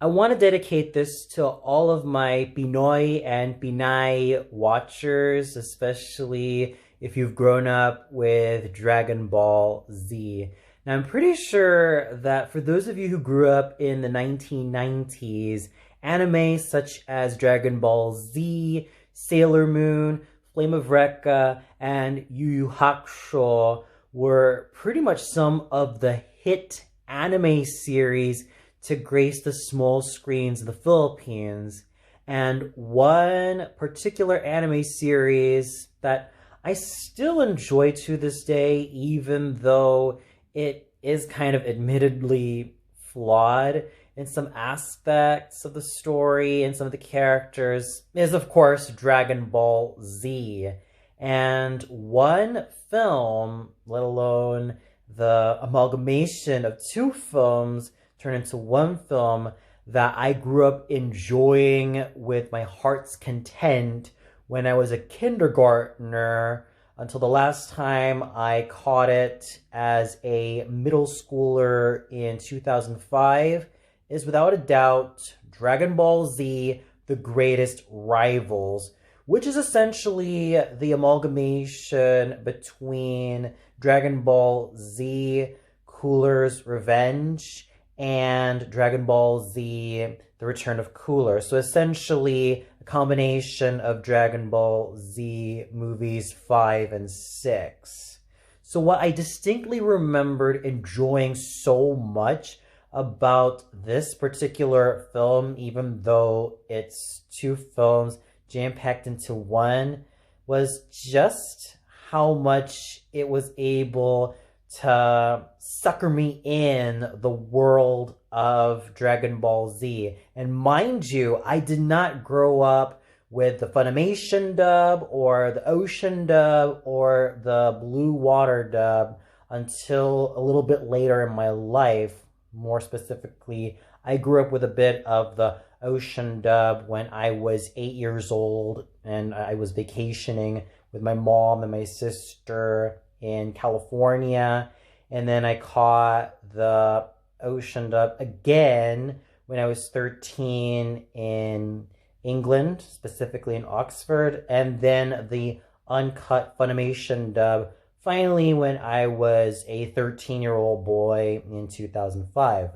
I want to dedicate this to all of my Pinoy and Pinay watchers, especially if you've grown up with Dragon Ball Z. Now, I'm pretty sure that for those of you who grew up in the 1990s, anime such as Dragon Ball Z, Sailor Moon, Flame of Recca, and Yu Yu Hakusho were pretty much some of the hit anime series to grace the small screens in the Philippines. And one particular anime series that I still enjoy to this day, even though it is kind of admittedly flawed in some aspects of the story and some of the characters, is of course Dragon Ball Z. And one film, let alone the amalgamation of two films, turned into one film that I grew up enjoying with my heart's content when I was a kindergartner until the last time I caught it as a middle schooler in 2005, is without a doubt Dragon Ball Z, The Greatest Rivals, which is essentially the amalgamation between Dragon Ball Z, Cooler's Revenge, and Dragon Ball Z, The Return of Cooler. So essentially a combination of Dragon Ball Z movies 5 and 6. So what I distinctly remembered enjoying so much about this particular film, even though it's two films jam-packed into one, was just how much it was able to sucker me in the world of Dragon Ball Z. And mind you, I did not grow up with the Funimation dub or the Ocean dub or the Blue Water dub until a little bit later in my life. More specifically, I grew up with a bit of the Ocean dub when I was 8 years old and I was vacationing with my mom and my sister in California, and then I caught the Ocean dub again when I was 13 in England, specifically in Oxford, and then the uncut Funimation dub finally when I was a 13-year-old boy in 2005.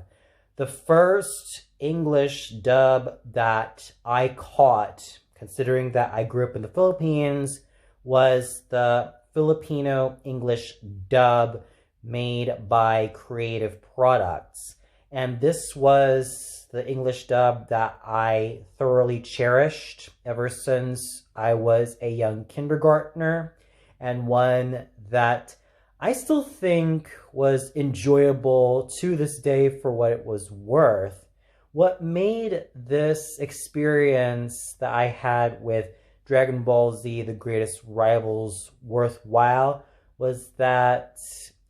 The first English dub that I caught, considering that I grew up in the Philippines, was the Filipino English dub made by Creative Products. And this was the English dub that I thoroughly cherished ever since I was a young kindergartner, and one that I still think was enjoyable to this day for what it was worth. What made this experience that I had with Dragon Ball Z, The Greatest Rivals, worthwhile was that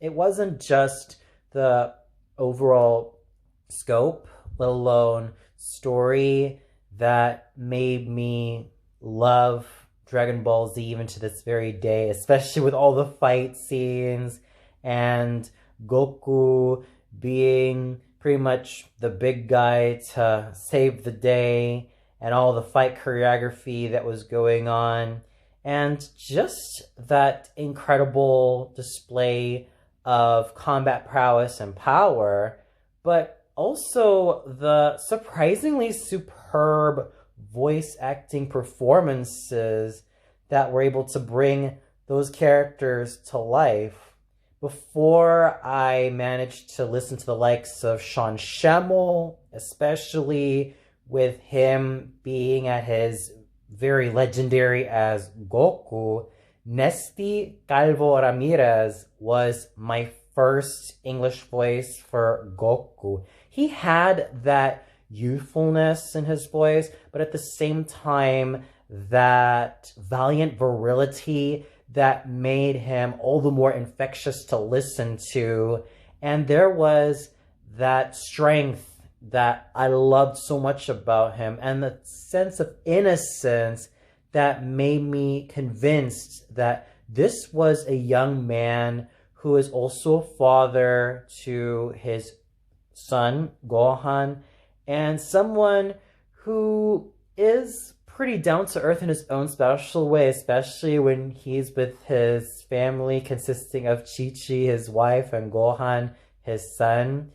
it wasn't just the overall scope, let alone story, that made me love Dragon Ball Z even to this very day, especially with all the fight scenes and Goku being pretty much the big guy to save the day, and all the fight choreography that was going on, and just that incredible display of combat prowess and power, but also the surprisingly superb voice acting performances that were able to bring those characters to life. Before I managed to listen to the likes of Sean Schemmel, especially with him being at his very legendary as Goku, Nesty Calvo Ramirez was my first English voice for Goku. He had that youthfulness in his voice, but at the same time, that valiant virility that made him all the more infectious to listen to. And there was that strength that I loved so much about him, and the sense of innocence that made me convinced that this was a young man who is also a father to his son, Gohan, and someone who is pretty down to earth in his own special way, especially when he's with his family consisting of Chi-Chi, his wife, and Gohan, his son.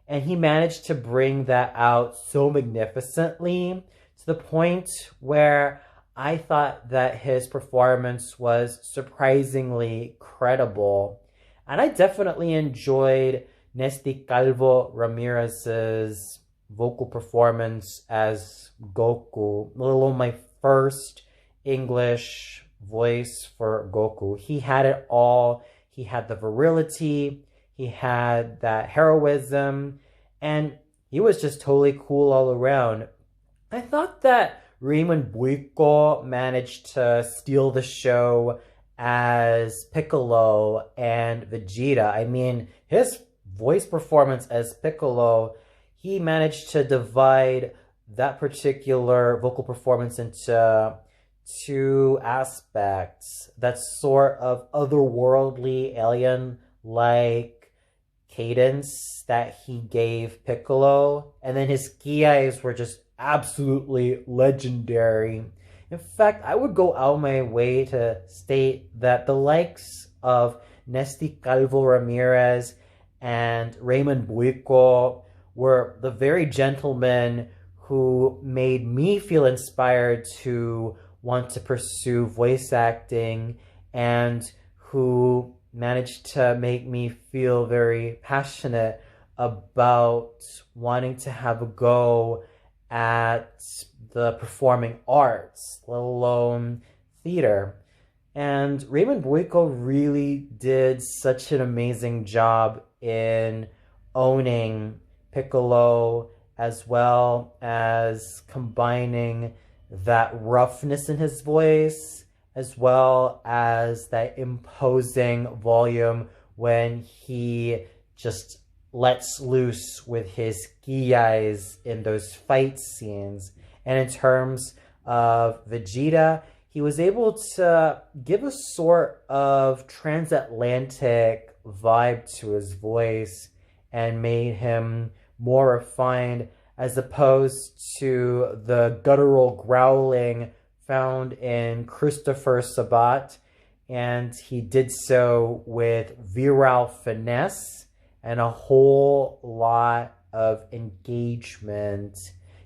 And he managed to bring that out so magnificently to the point where I thought that his performance was surprisingly credible. And I definitely enjoyed Nesty Calvo Ramirez's vocal performance as Goku, let alone my first English voice for Goku. He had it all. He had the virility, he had that heroism, and he was just totally cool all around. I thought that Raymond Buico managed to steal the show as Piccolo and Vegeta. I mean, his voice performance as Piccolo, he managed to divide that particular vocal performance into two aspects. That sort of otherworldly, alien-like cadence that he gave Piccolo, and then his key eyes were just absolutely legendary. In fact, I would go out my way to state that the likes of Nesty Calvo Ramirez and Raymond Buico were the very gentlemen who made me feel inspired to want to pursue voice acting, and who managed to make me feel very passionate about wanting to have a go at the performing arts, let alone theater. And Raymond Buico really did such an amazing job in owning Piccolo, as well as combining that roughness in his voice, as well as that imposing volume when he just lets loose with his eyes in those fight scenes. And in terms of Vegeta, he was able to give a sort of transatlantic vibe to his voice and made him more refined, as opposed to the guttural growling found in Christopher Sabat. And he did so with virile finesse and a whole lot of engagement.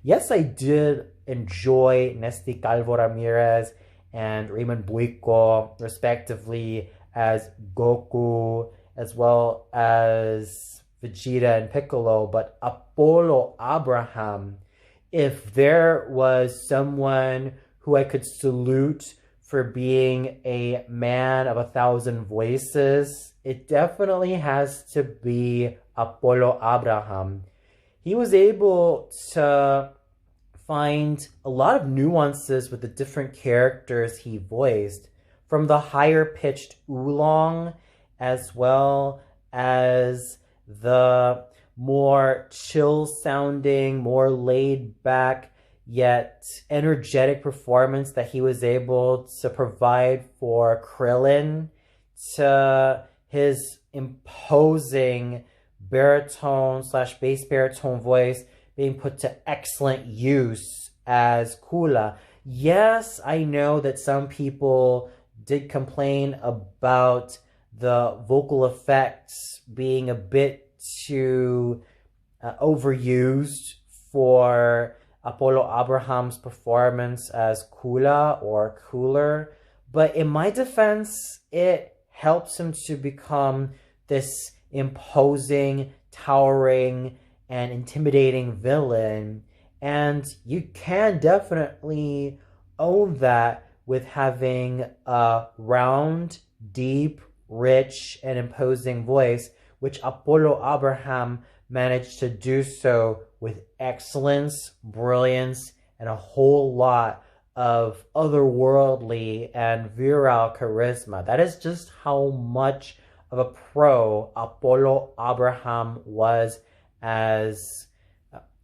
Yes, I did enjoy Nesty Calvo Ramirez and Raymond Buico, respectively, as Goku, as well as Vegeta and Piccolo, but Apollo Abraham, if there was someone who I could salute for being a man of 1,000 voices, it definitely has to be Apollo Abraham. He was able to find a lot of nuances with the different characters he voiced, from the higher pitched oolong, as well as the more chill sounding, more laid back, yet energetic performance that he was able to provide for Krillin, to his imposing baritone / bass baritone voice being put to excellent use as Kula. Yes, I know that some people did complain about the vocal effects being a bit too overused for Apollo Abraham's performance as Kula or Cooler, but in my defense, it helps him to become this imposing, towering, and intimidating villain, and you can definitely own that with having a round, deep, rich, and imposing voice, which Apollo Abraham managed to do so with excellence, brilliance, and a whole lot of otherworldly and virile charisma. That is just how much of a pro Apollo Abraham was as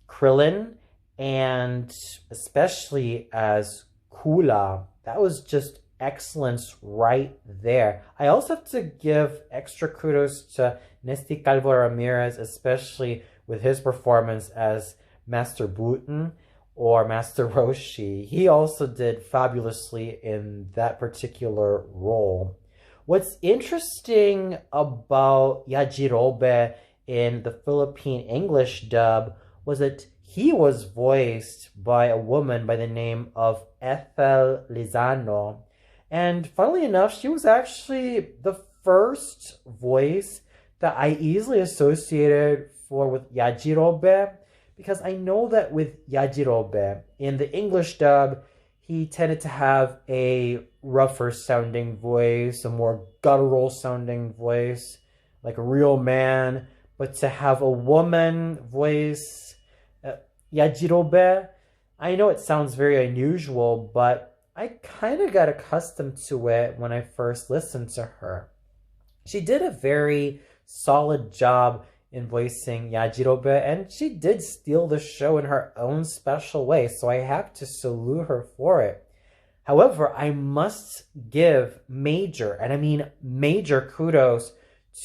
Krillin, and especially as Kula. That was just excellence right there. I also have to give extra kudos to Nesty Calvo Ramirez, especially with his performance as Master Buten or Master Roshi. He also did fabulously in that particular role. What's interesting about Yajirobe in the Philippine English dub was that he was voiced by a woman by the name of Ethel Lizano. And funnily enough, she was actually the first voice that I easily associated with Yajirobe, because I know that with Yajirobe in the English dub, he tended to have a rougher sounding voice, a more guttural sounding voice, like a real man. But to have a woman voice Yajirobe, I know it sounds very unusual, but I kind of got accustomed to it when I first listened to her. She did a very solid job in voicing Yajirobe, and she did steal the show in her own special way, so I have to salute her for it. However, I must give major, and I mean major kudos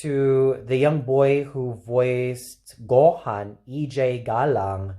to the young boy who voiced Gohan, EJ Galang.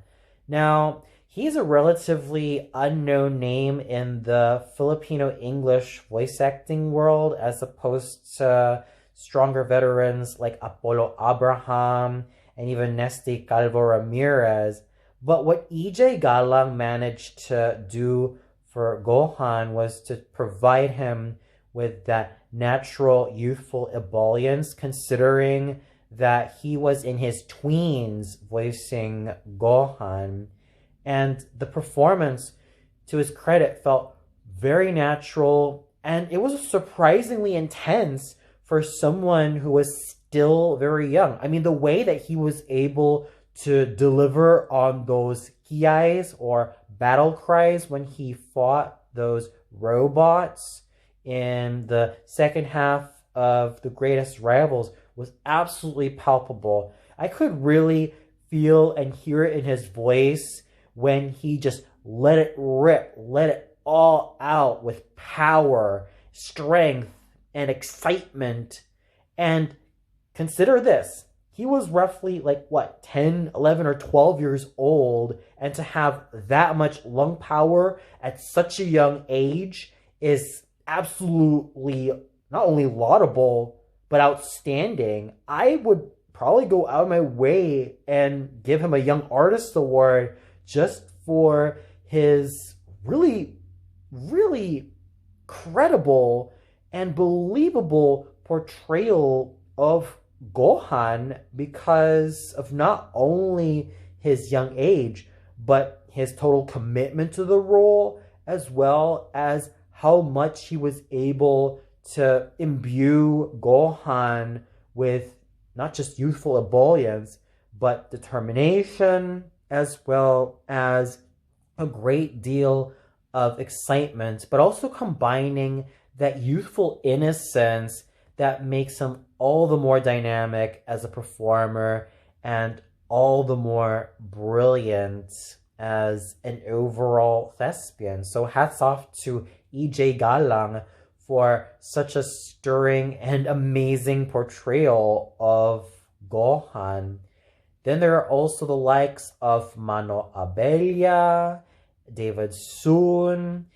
Now, he's a relatively unknown name in the Filipino English voice acting world, as opposed to stronger veterans like Apollo Abraham and even Nesty Calvo Ramirez. But what EJ Galang managed to do for Gohan was to provide him with that natural youthful ebullience, considering that he was in his tweens voicing Gohan. And the performance, to his credit, felt very natural, and it was surprisingly intense for someone who was still very young. I mean, the way that he was able to deliver on those kiais or battle cries when he fought those robots in the second half of The Greatest Rivals was absolutely palpable. I could really feel and hear it in his voice when he just let it rip, let it all out with power, strength, and excitement. And consider this, he was roughly 10, 11, or 12 years old, and to have that much lung power at such a young age is absolutely not only laudable, but outstanding. I would probably go out of my way and give him a Young Artist Award just for his really, really credible and believable portrayal of Gohan, because of not only his young age, but his total commitment to the role, as well as how much he was able to imbue Gohan with not just youthful ebullience, but determination, as well as a great deal of excitement, but also combining that youthful innocence that makes him all the more dynamic as a performer and all the more brilliant as an overall thespian. So hats off to EJ Galang for such a stirring and amazing portrayal of Gohan. Then there are also the likes of Mano Abella, David Soon,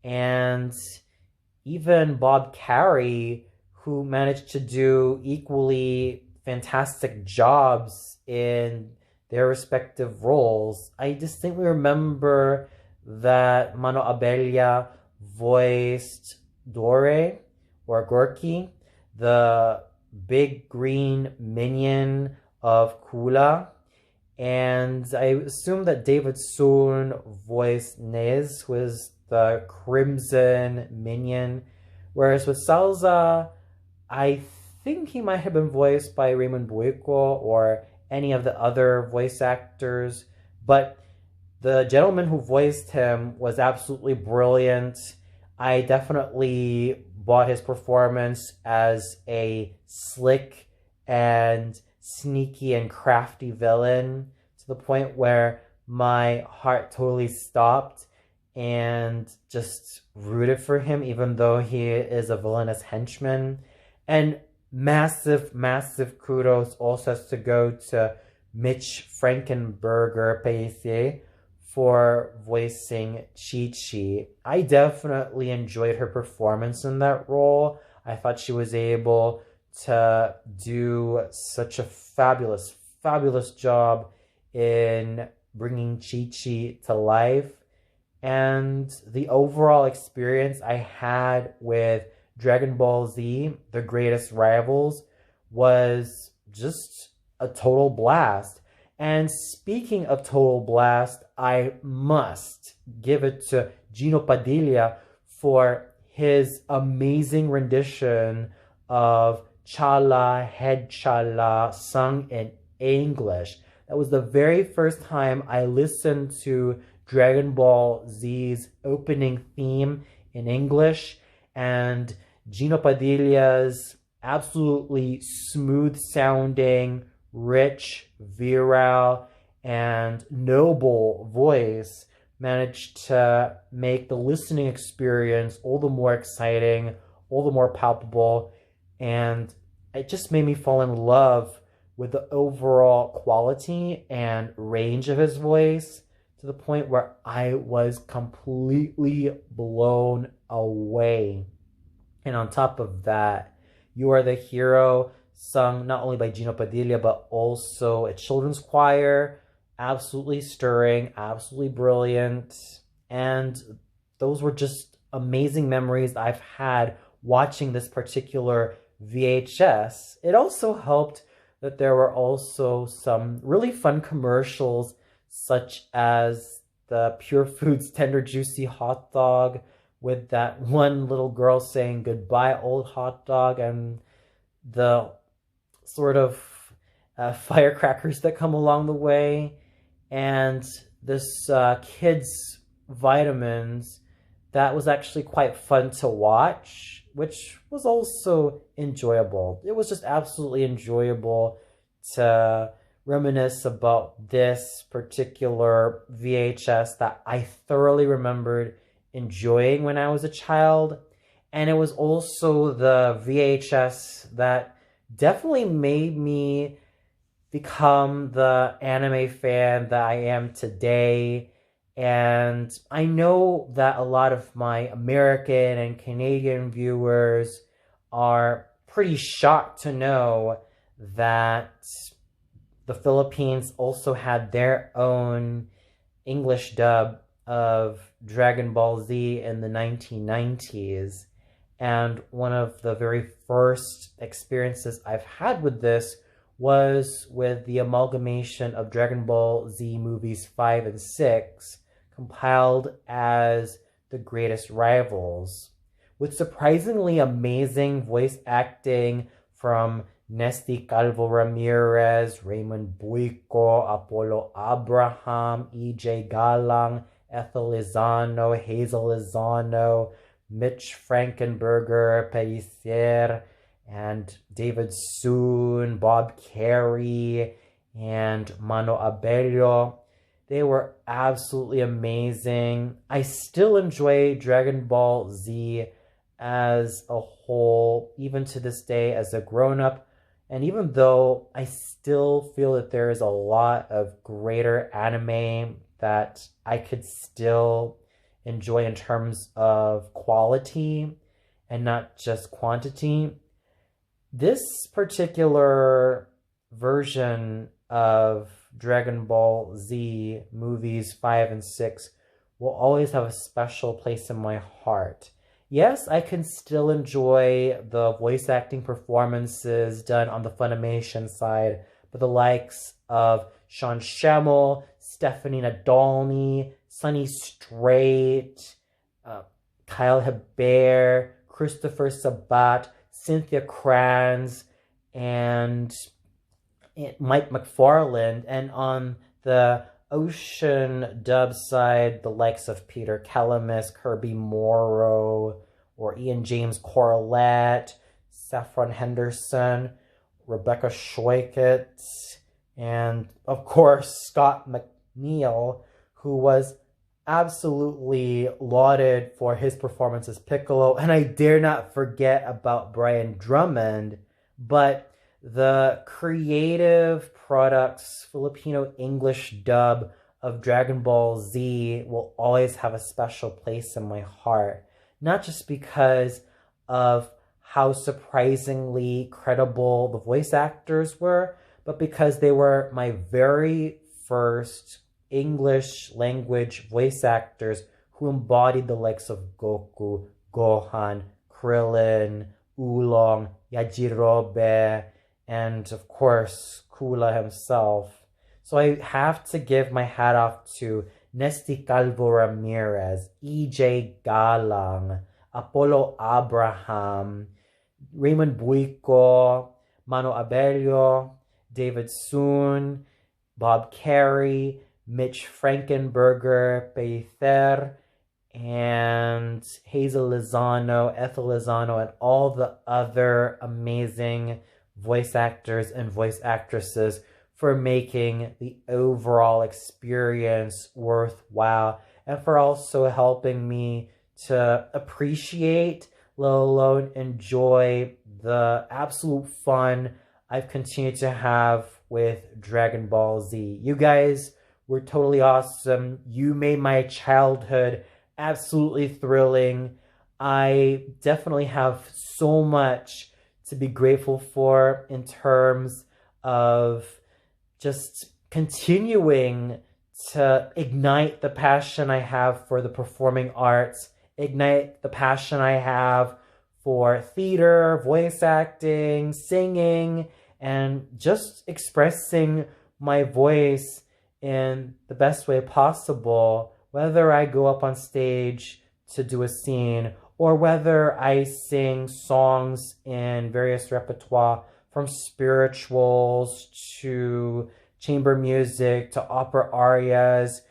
and even Bob Carey, who managed to do equally fantastic jobs in their respective roles. I distinctly remember that Mano Abella voiced Dore, or Gorky, the big green minion of Kula. And I assume that David Soon voiced Nez, who is the crimson minion. Whereas with Salza, I think he might have been voiced by Raymond Buico or any of the other voice actors. But the gentleman who voiced him was absolutely brilliant. I definitely bought his performance as a slick and sneaky and crafty villain, to the point where my heart totally stopped and just rooted for him, even though he is a villainous henchman. And massive, massive kudos also has to go to Mitch Frankenberger Paisie for voicing Chi-Chi. I definitely enjoyed her performance in that role. I thought she was able to do such a fabulous, fabulous job in bringing Chi-Chi to life. And the overall experience I had with Dragon Ball Z, The Greatest Rivals, was just a total blast. And speaking of total blast, I must give it to Gino Padilla for his amazing rendition of Chala Head Chala sung in English. That was the very first time I listened to Dragon Ball Z's opening theme in English, and Gino Padilla's absolutely smooth sounding, rich, virile, and noble voice managed to make the listening experience all the more exciting, all the more palpable, and it just made me fall in love with the overall quality and range of his voice, to the point where I was completely blown away. And on top of that, You Are the Hero, sung not only by Gino Padilla, but also a children's choir. Absolutely stirring, absolutely brilliant. And those were just amazing memories I've had watching this particular VHS. It also helped that there were also some really fun commercials, such as the Pure Foods Tender Juicy Hot Dog, with that one little girl saying goodbye old hot dog, and the sort of firecrackers that come along the way, and this kids vitamins that was actually quite fun to watch, which was also enjoyable. It was just absolutely enjoyable to reminisce about this particular VHS that I thoroughly remembered enjoying when I was a child. And it was also the VHS that definitely made me become the anime fan that I am today. And I know that a lot of my American and Canadian viewers are pretty shocked to know that the Philippines also had their own English dub of Dragon Ball Z in the 1990s. And one of the very first experiences I've had with this was with the amalgamation of Dragon Ball Z movies 5 and 6, compiled as The Greatest Rivals, with surprisingly amazing voice acting from Nesty Calvo Ramirez, Raymond Buico, Apollo Abraham, E.J. Galang, Ethel Lizano, Hazel Lizano, Mitch Frankenberger, Pellicer, and David Soon, Bob Carey, and Mano Abello. They were absolutely amazing. I still enjoy Dragon Ball Z as a whole, even to this day as a grown-up. And even though I still feel that there is a lot of greater anime that I could still enjoy in terms of quality and not just quantity, this particular version of Dragon Ball Z movies 5 and 6 will always have a special place in my heart. Yes, I can still enjoy the voice acting performances done on the Funimation side, but the likes of Sean Schemmel, Stephanie Nadolny, Sonny Strait, Kyle Hebert, Christopher Sabat, Cynthia Kranz, and Mike McFarland, and on the Ocean dub side, the likes of Peter Calamus, Kirby Morrow, or Ian James Corlett, Saffron Henderson, Rebecca Schweikert, and of course Scott McNeil, who was absolutely lauded for his performance as Piccolo. And I dare not forget about Brian Drummond. But The creative products Filipino English dub of Dragon Ball Z will always have a special place in my heart. Not just because of how surprisingly credible the voice actors were, but because they were my very first English language voice actors who embodied the likes of Goku, Gohan, Krillin, Oolong, Yajirobe, and of course, Kula himself. So I have to give my hat off to Nesty Calvo Ramirez, EJ Galang, Apollo Abraham, Raymond Buico, Mano Abelio, David Soon, Bob Carey, Mitch Frankenberger, Peither, and Hazel Lozano, Ethel Lozano, and all the other amazing voice actors and voice actresses for making the overall experience worthwhile and for also helping me to appreciate, let alone enjoy, the absolute fun I've continued to have with Dragon Ball Z. You guys were totally awesome. You made my childhood absolutely thrilling. I definitely have so much to be grateful for in terms of just continuing to ignite the passion I have for the performing arts, ignite the passion I have for theater, voice acting, singing, and just expressing my voice in the best way possible, whether I go up on stage to do a scene or whether I sing songs in various repertoire, from spirituals to chamber music to opera arias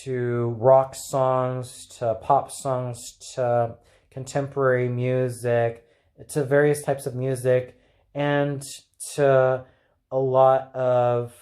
to rock songs to pop songs to contemporary music to various types of music, and to a lot of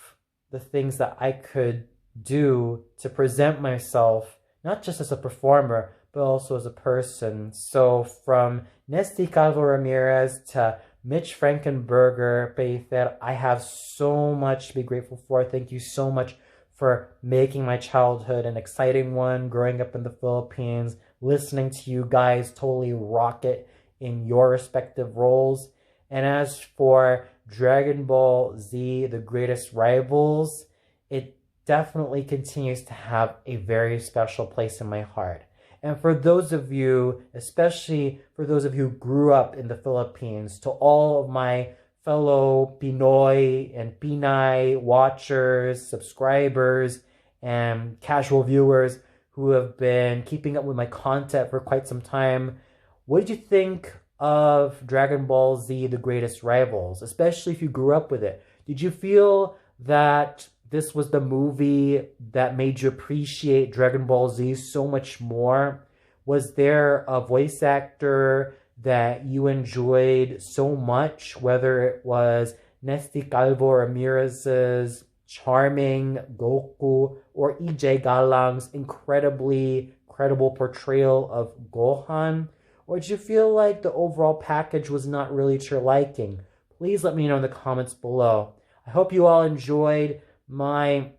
the things that I could do to present myself, not just as a performer, but also as a person. So from Nesty Calvo Ramirez to Mitch Frankenberger, Peither, I have so much to be grateful for. Thank you so much for making my childhood an exciting one, growing up in the Philippines, listening to you guys totally rock it in your respective roles. And as for Dragon Ball Z, The Greatest Rivals, it definitely continues to have a very special place in my heart. And for those of you, especially for those of you who grew up in the Philippines, to all of my fellow Pinoy and Pinay watchers, subscribers, and casual viewers who have been keeping up with my content for quite some time, what did you think of Dragon Ball Z, The Greatest Rivals, especially if you grew up with it? Did you feel that this was the movie that made you appreciate Dragon Ball Z so much more? Was there a voice actor that you enjoyed so much, whether it was Nesty Calvo Ramirez's charming Goku or EJ Galang's incredibly credible portrayal of Gohan? Or did you feel like the overall package was not really to your liking? Please let me know in the comments below. I hope you all enjoyed my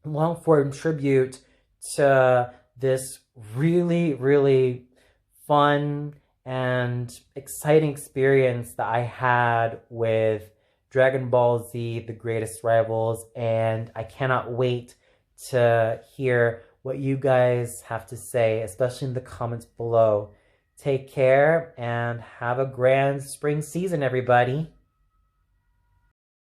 long-form tribute to this really, really fun and exciting experience that I had with Dragon Ball Z, The Greatest Rivals, and I cannot wait to hear what you guys have to say, especially in the comments below. Take care and have a grand spring season, everybody.